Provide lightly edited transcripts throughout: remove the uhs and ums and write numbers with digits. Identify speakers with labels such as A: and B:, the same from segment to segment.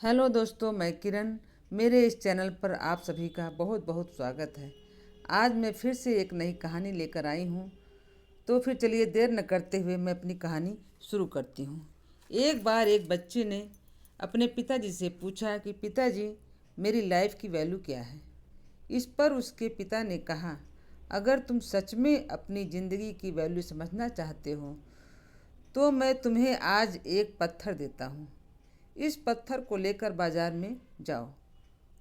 A: Hello दोस्तों, मैं किरण। मेरे इस चैनल पर आप सभी का बहुत बहुत स्वागत है। आज मैं फिर से एक नई कहानी लेकर आई हूँ। तो फिर चलिए देर न करते हुए मैं अपनी कहानी शुरू करती हूँ। एक बार एक बच्चे ने अपने पिताजी से पूछा कि पिताजी, मेरी लाइफ की वैल्यू क्या है। इस पर उसके पिता ने कहा, अगर तुम सच में अपनी ज़िंदगी की वैल्यू समझना चाहते हो तो मैं तुम्हें आज एक पत्थर देता हूँ। इस पत्थर को लेकर बाजार में जाओ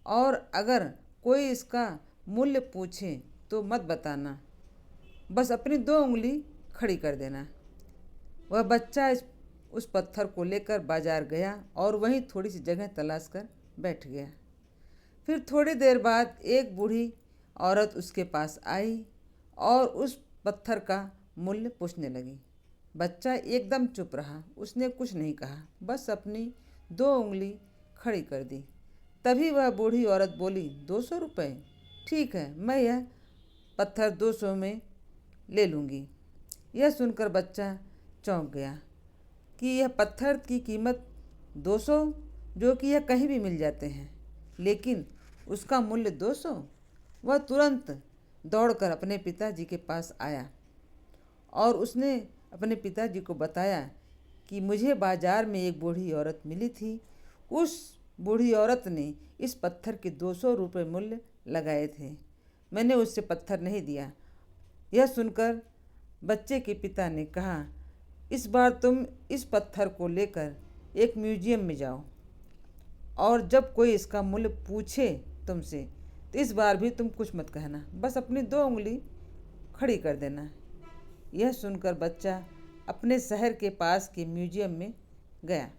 A: और अगर कोई इसका मूल्य पूछे तो मत बताना, बस अपनी 2 उंगली खड़ी कर देना। वह बच्चा उस पत्थर को लेकर बाजार गया और वहीं थोड़ी सी जगह तलाश कर बैठ गया। फिर थोड़ी देर बाद एक बूढ़ी औरत उसके पास आई और उस पत्थर का मूल्य पूछने लगी। बच्चा एकदम चुप रहा, उसने कुछ नहीं कहा, बस अपनी 2 उंगली खड़ी कर दी। तभी वह बूढ़ी औरत बोली, 200 रुपये? ठीक है, मैं यह पत्थर 200 में ले लूँगी। यह सुनकर बच्चा चौंक गया कि यह पत्थर की कीमत 200, जो कि यह कहीं भी मिल जाते हैं, लेकिन उसका मूल्य 200। वह तुरंत दौड़कर अपने पिताजी के पास आया और उसने अपने पिताजी को बताया कि मुझे बाजार में एक बूढ़ी औरत मिली थी। उस बूढ़ी औरत ने इस पत्थर के 200 रुपये मूल्य लगाए थे। मैंने उससे पत्थर नहीं दिया। यह सुनकर बच्चे के पिता ने कहा, इस बार तुम इस पत्थर को लेकर एक म्यूजियम में जाओ और जब कोई इसका मूल्य पूछे तुमसे तो इस बार भी तुम कुछ मत कहना, बस अपनी 2 उंगली खड़ी कर देना। यह सुनकर बच्चा अपने शहर के पास के म्यूजियम में गया।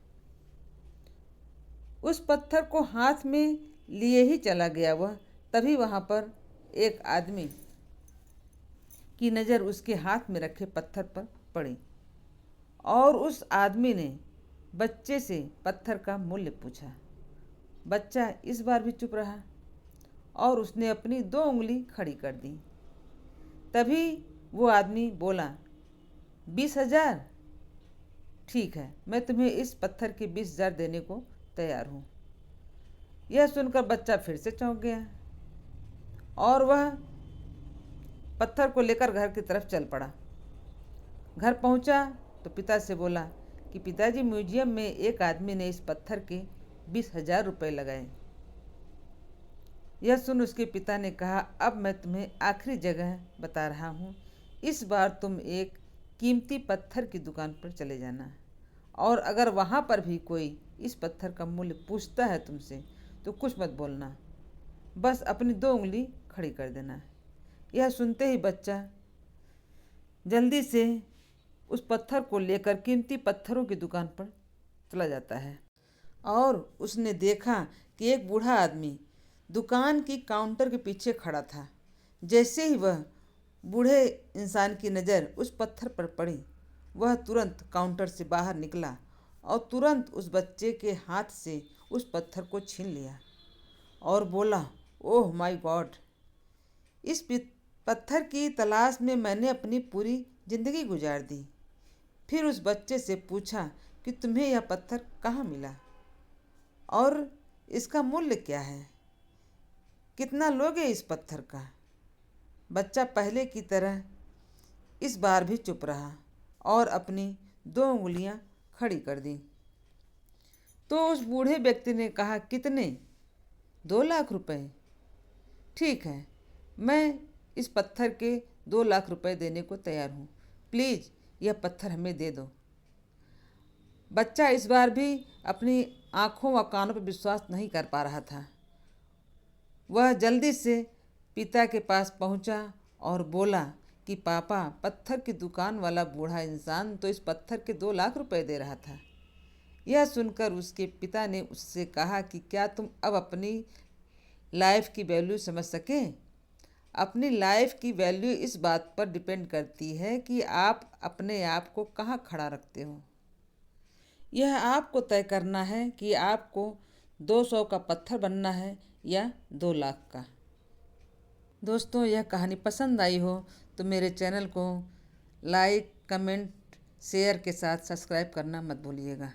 A: उस पत्थर को हाथ में लिए ही चला गया वह, तभी वहाँ पर एक आदमी की नज़र उसके हाथ में रखे पत्थर पर पड़ी और उस आदमी ने बच्चे से पत्थर का मूल्य पूछा। बच्चा इस बार भी चुप रहा और उसने अपनी 2 उंगली खड़ी कर दी। तभी वो आदमी बोला, 20,000? ठीक है, मैं तुम्हें इस पत्थर के 20,000 देने को तैयार हूँ। यह सुनकर बच्चा फिर से चौंक गया और वह पत्थर को लेकर घर की तरफ चल पड़ा। घर पहुँचा तो पिता से बोला कि पिताजी, म्यूजियम में एक आदमी ने इस पत्थर के 20,000 रुपये लगाए। यह सुन उसके पिता ने कहा, अब मैं तुम्हें आखिरी जगह बता रहा हूँ। इस बार तुम एक कीमती पत्थर की दुकान पर चले जाना और अगर वहाँ पर भी कोई इस पत्थर का मूल्य पूछता है तुमसे तो कुछ मत बोलना, बस अपनी 2 उंगली खड़ी कर देना। यह सुनते ही बच्चा जल्दी से उस पत्थर को लेकर कीमती पत्थरों की दुकान पर चला जाता है और उसने देखा कि एक बूढ़ा आदमी दुकान की काउंटर के पीछे खड़ा था। जैसे ही वह बूढ़े इंसान की नज़र उस पत्थर पर पड़ी, वह तुरंत काउंटर से बाहर निकला और तुरंत उस बच्चे के हाथ से उस पत्थर को छीन लिया और बोला, ओह माय गॉड, इस पत्थर की तलाश में मैंने अपनी पूरी ज़िंदगी गुजार दी। फिर उस बच्चे से पूछा कि तुम्हें यह पत्थर कहाँ मिला और इसका मूल्य क्या है, कितना लोगे इस पत्थर का। बच्चा पहले की तरह इस बार भी चुप रहा और अपनी 2 उंगलियां खड़ी कर दी। तो उस बूढ़े व्यक्ति ने कहा, कितने? 2 लाख रुपए? ठीक है, मैं इस पत्थर के 2 लाख रुपए देने को तैयार हूँ। प्लीज़ यह पत्थर हमें दे दो। बच्चा इस बार भी अपनी आँखों व कानों पर विश्वास नहीं कर पा रहा था। वह जल्दी से पिता के पास पहुंचा और बोला कि पापा, पत्थर की दुकान वाला बूढ़ा इंसान तो इस पत्थर के 2 लाख रुपए दे रहा था। यह सुनकर उसके पिता ने उससे कहा कि क्या तुम अब अपनी लाइफ की वैल्यू समझ सके? अपनी लाइफ की वैल्यू इस बात पर डिपेंड करती है कि आप अपने आप को कहाँ खड़ा रखते हो। यह आपको तय करना है कि आपको 200 का पत्थर बनना है या 2 लाख का। दोस्तों, यह कहानी पसंद आई हो तो मेरे चैनल को लाइक, कमेंट, शेयर के साथ सब्सक्राइब करना मत भूलिएगा।